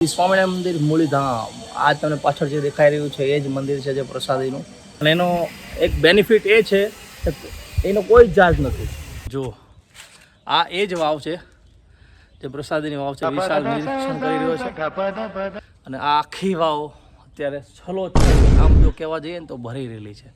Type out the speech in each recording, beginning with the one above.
સ્વામિનારાયણ મંદિર મૂળીધામ આ તમને પાછળ જે દેખાઈ રહ્યું છે એ જ મંદિર છે જે પ્રસાદીનું, અને એનો એક બેનિફિટ એ છે કે એનો કોઈ જ ચાર્જ નથી. જો આ એ જ વાવ છે જે પ્રસાદીની વાવ છે, વિશાળ નિરીક્ષણ કરી રહ્યો છે, અને આ આખી વાવ અત્યારે છલોછલ આમ જો કહેવા જઈએ ને તો ભરી રહેલી છે.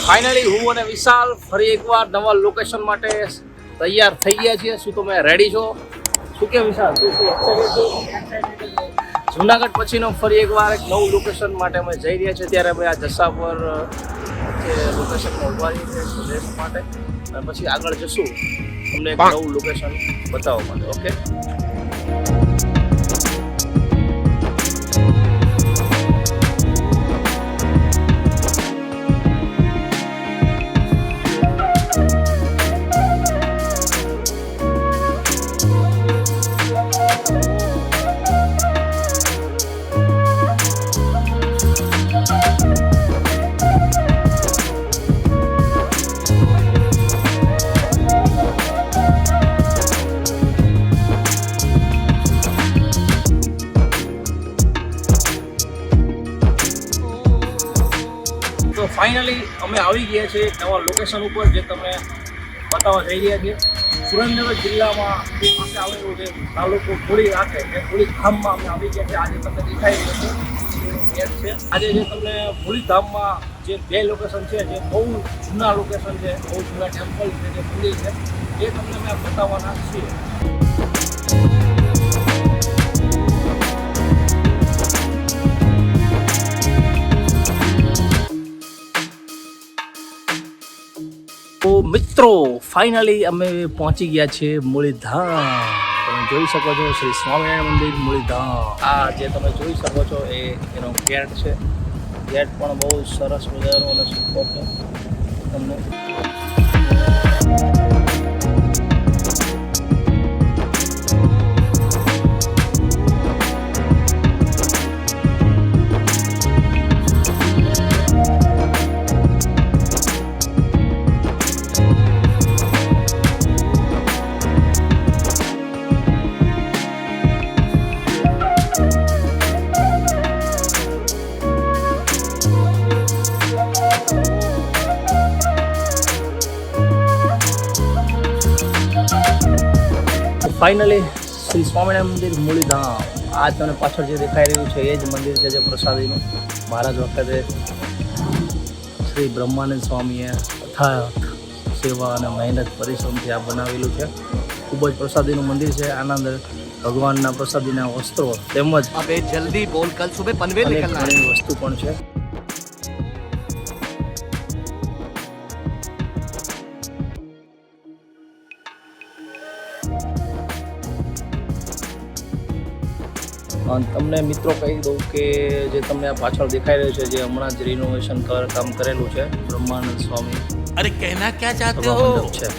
ફાઇનલી હું અને વિશાલ ફરી એકવાર નવા લોકેશન માટે તૈયાર થઈ ગયા છીએ. શું તમે રેડી છો? શું કે વિશાલ, તું શું એક્સાઇટેડ છો? જુનાગઢ પછીનો ફરી એકવાર એક નવું લોકેશન માટે અમે જઈ રહ્યા છીએ. ત્યારે અમે આ જસા પર જે લોકેશનમાં ઉભા રહીએ છીએ રેસ્ટ માટે, અને પછી આગળ જશું તમને એક નવું લોકેશન બતાવવા માટે. ઓકે, તો ફાઇનલી અમે આવી ગયા છીએ નવા લોકેશન ઉપર જે તમને બતાવવા જઈ રહ્યા છીએ. સુરેન્દ્રનગર જિલ્લામાં પાસે આવેલું છે તાલુકો મૂળી રાખે એ મૂળીધામમાં અમે આવી ગયા છે. આજે તમને દેખાઈ રહ્યું છે છે આજે જે તમને મૂળીધામમાં જે બે લોકેશન છે, જે બહુ જૂના લોકેશન છે, બહુ જૂના ટેમ્પલ છે, જે મંદિર છે, એ તમને અમે બતાવવાના છીએ. તો મિત્રો ફાઇનલી અમે પહોંચી ગયા છીએ મૂળીધામ. તમે જોઈ શકો છો શ્રી સ્વામિનારાયણ મંદિર મૂળીધામ. આ જે તમે જોઈ શકો છો એ એનો ગેટ છે. ગેટ પણ બહુ સરસ મજાનો અને સુપર છે. તમને ફાઇનલી શ્રી સ્વામિનારાયણ મંદિર મૂળીધામ આ તમને પાછળ જે દેખાઈ રહ્યું છે એ જ મંદિર છે જે પ્રસાદીનું. મહારાજ વખતે શ્રી બ્રહ્માનંદ સ્વામીએ અથાગ સેવા અને મહેનત પરિશ્રમથી આ બનાવેલું છે. ખૂબ જ પ્રસાદીનું મંદિર છે. આના અંદર ભગવાનના પ્રસાદીના વસ્ત્રો તેમજ અબે જલ્દી બોલ, કલ સુબહ પનવેલ નિકલના ઘણી વસ્તુ પણ છે. તમને મિત્રો કહી દઉં કે જે તમને આ પાછળ દેખાઈ રહ્યું છે જે હમણાં જ રિનોવેશન કામ કરેલું છે બ્રહ્માનંદ સ્વામી અરે કહેના ક્યા ચાહતે સભા હો મંડપ છે.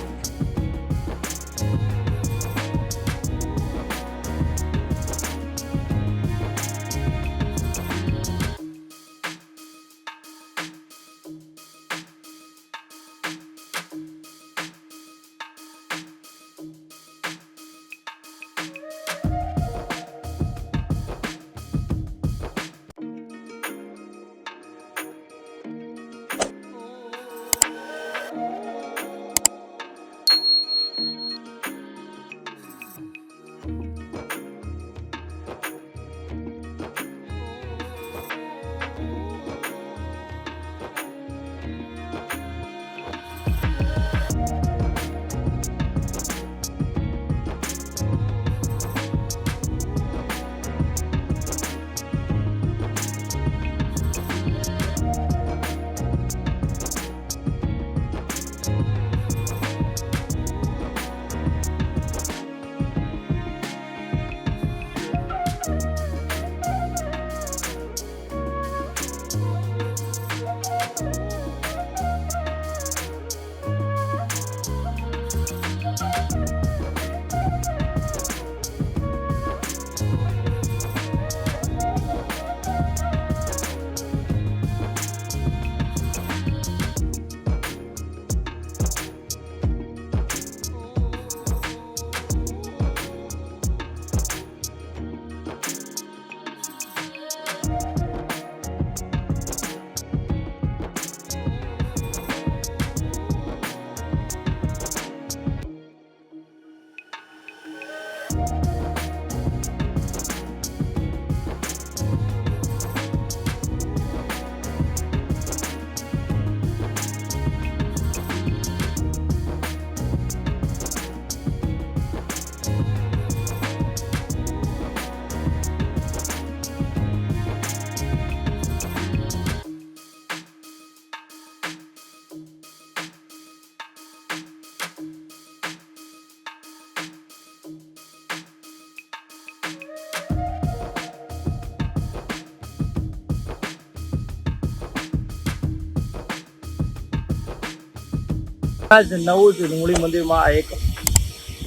આજ નવું જ મૂળી મંદિરમાં એક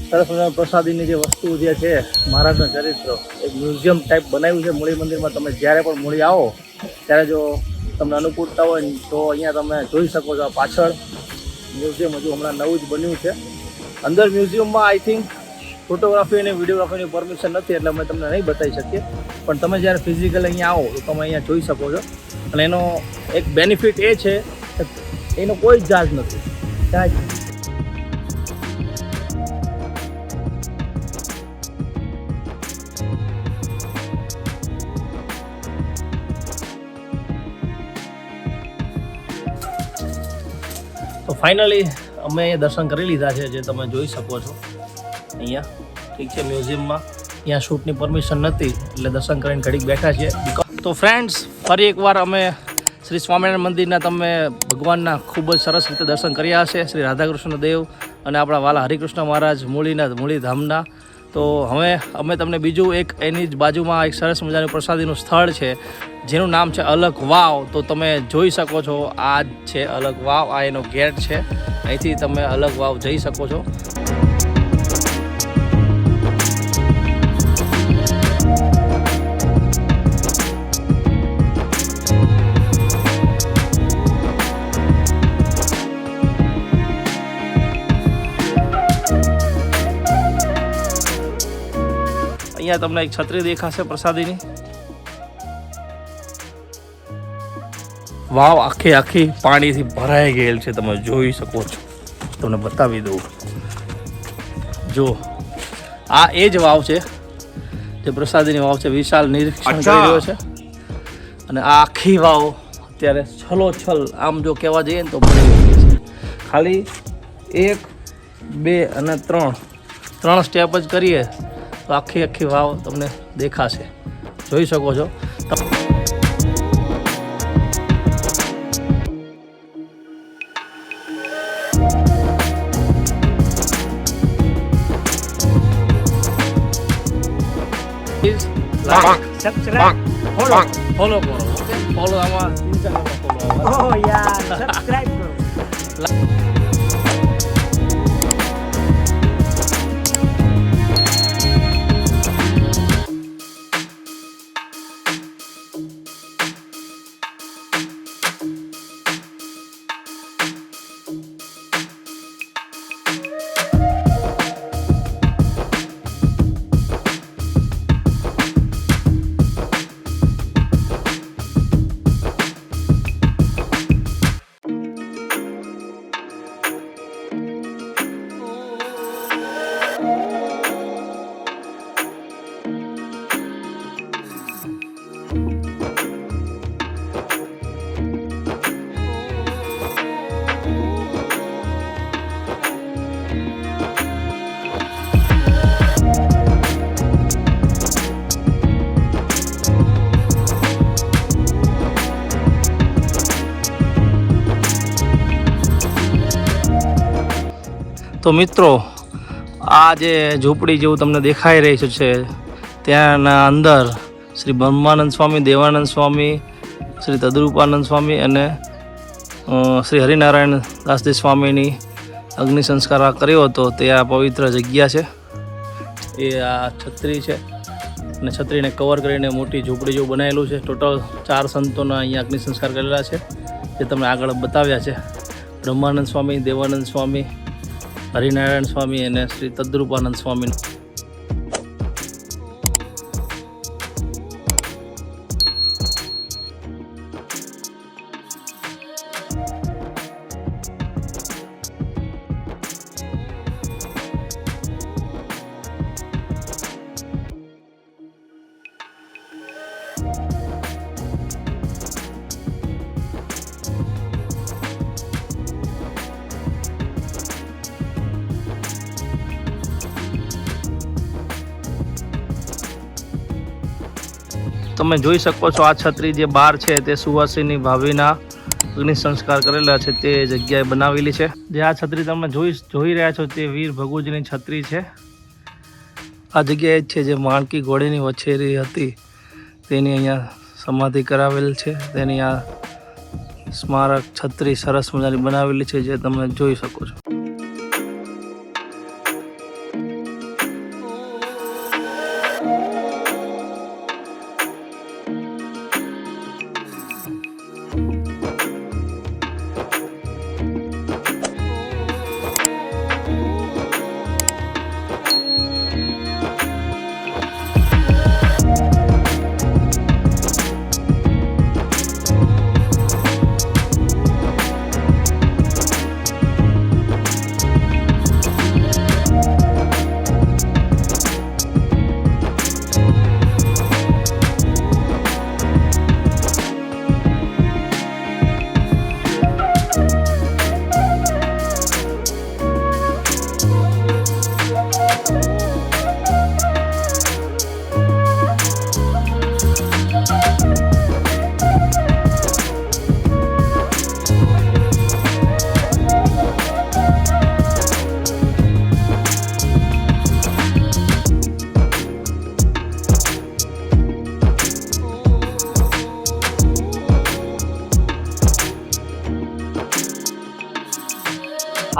સરસ મજાનું પ્રસાદીની જે વસ્તુ જે છે મહારાજના ચરિત્ર એક મ્યુઝિયમ ટાઈપ બનાવ્યું છે મૂળી મંદિરમાં. તમે જ્યારે પણ મૂળી આવો ત્યારે જો તમને અનુકૂળતા હોય ને તો અહીંયા તમે જોઈ શકો છો. પાછળ મ્યુઝિયમ હજુ હમણાં નવું જ બન્યું છે. અંદર મ્યુઝિયમમાં આઈ થિંક ફોટોગ્રાફી અને વિડીયોગ્રાફીની પરમિશન નથી એટલે અમે તમને નહીં બતાવી શકીએ. પણ તમે જ્યારે ફિઝિકલ અહીંયા આવો તો તમે અહીંયા જોઈ શકો છો. અને એનો એક બેનિફિટ એ છે કે એનો કોઈ જ ચાર્જ નથી. ચાર્જ તો ફાઇનલી અમે દર્શન કરી લીધા છે, જે તમે જોઈ શકો છો અહીંયા. ઠીક છે, મ્યુઝિયમમાં અહીંયા શૂટની પરમિશન નથી એટલે દર્શન કરીને ઘડીક બેઠા છીએ. તો ફ્રેન્ડ્સ, ફરી એકવાર અમે શ્રી સ્વામિનારાયણ મંદિરના તમે ભગવાનના ખૂબ જ સરસ રીતે દર્શન કર્યા હશે, શ્રી રાધાકૃષ્ણ દેવ અને આપણા વાલા હરિકૃષ્ણ મહારાજ મૂળી ધામના. તો હવે અમે તમને બીજું એક એની જ બાજુમાં એક સરસ મજાનું પ્રસાદીનું સ્થળ છે જેનું નામ છે અલગ વાવ. તો તમે જોઈ શકો છો આ જ છે અલગ વાવ. આ એનો ગેટ છે, અહીંથી તમે અલગ વાવ જઈ શકો છો. અહીંયા તમને એક છત્રી દેખાશે પ્રસાદીની. વાવ આખી પાણીથી ભરાઈ ગયેલ છે, તમે જોઈ શકો છો. તમને બતાવી દઉં, જો આ એ જ વાવ છે જે પ્રસાદીની વાવ છે. વિશાલ નિરીક્ષણ કરી રહ્યો છે અને આ આખી વાવ અત્યારે છલોછલ આમ જો કહેવા જઈએ ને તો ભરી ગઈ છે. ખાલી 1, 2 અને 3 સ્ટેપ જ કરીએ તો આખી વાવ તમને દેખાશે, જોઈ શકો છો. Subscribe. ફોલો કરો, ઓકે? ફોલો આમાં ઇન્સ્ટાગ્રામમાં follow. Oh yeah, subscribe bro. તો મિત્રો, આ જે ઝૂંપડી જેવું તમને દેખાઈ રહી છે ત્યાંના અંદર શ્રી બ્રહ્માનંદ સ્વામી, દેવાનંદ સ્વામી, શ્રી તદરૂપાનંદ સ્વામી અને શ્રી હરિનારાયણ દાસજી સ્વામીની અગ્નિ સંસ્કાર કર્યો હતો. તે આ પવિત્ર જગ્યા છે. એ આ છત્રી છે અને છત્રીને કવર કરીને મોટી ઝૂંપડી જેવું બનાવેલું છે. ટોટલ 4 સંતોના અહીંયા અગ્નિ સંસ્કાર કરેલા છે જે તમને આગળ બતાવ્યા છે. બ્રહ્માનંદ સ્વામી, દેવાનંદ સ્વામી, હરિનારાયણ સ્વામી અને શ્રી તદ્રૂપાનંદ સ્વામી. તમે જોઈ શકો છો આ છત્રી જે બહાર છે તે સુવાસીની ભાભીના અગ્નિ સંસ્કાર કરેલા છે તે જગ્યાએ બનાવેલી છે. જે આ છત્રી તમે જોઈ રહ્યા છો તે વીર ભગુજીની છત્રી છે. આ જગ્યાએ જ છે જે માણકી ઘોડીની વછેરી હતી તેની અહીંયા સમાધિ કરાવેલ છે. તેની આ સ્મારક છત્રી સરસ મજાની બનાવેલી છે જે તમે જોઈ શકો છો.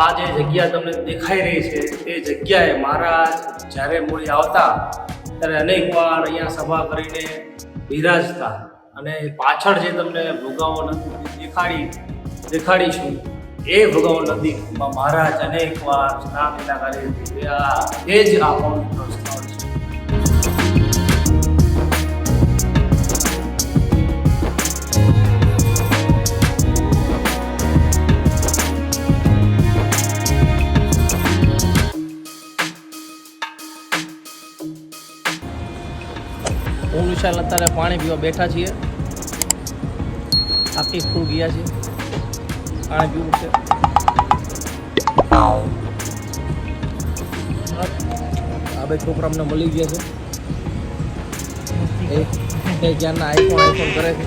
આ જે જગ્યા તમને દેખાઈ રહી છે તે જગ્યાએ મહારાજ જ્યારે મૂળી આવતા ત્યારે અનેક વાર અહીંયા સભા કરીને બિરાજતા અને પાછળ જે તમને ભોગાવો નદી દેખાડીશું એ ભોગાવો નદીમાં મહારાજ અનેક વાર સ્નાન લીલા કરી હતી. એ જ આ પવિત્ર સ્થળ છે. હું વિશાલ અત્યારે પાણી પીવા બેઠા છીએ. આખી ફૂલ ગયા છે, પાણી પીવું છે. આ બે છોકરા અમને મળી ગયા છે. એ જ્ઞાનના આઈફોન કરે છે.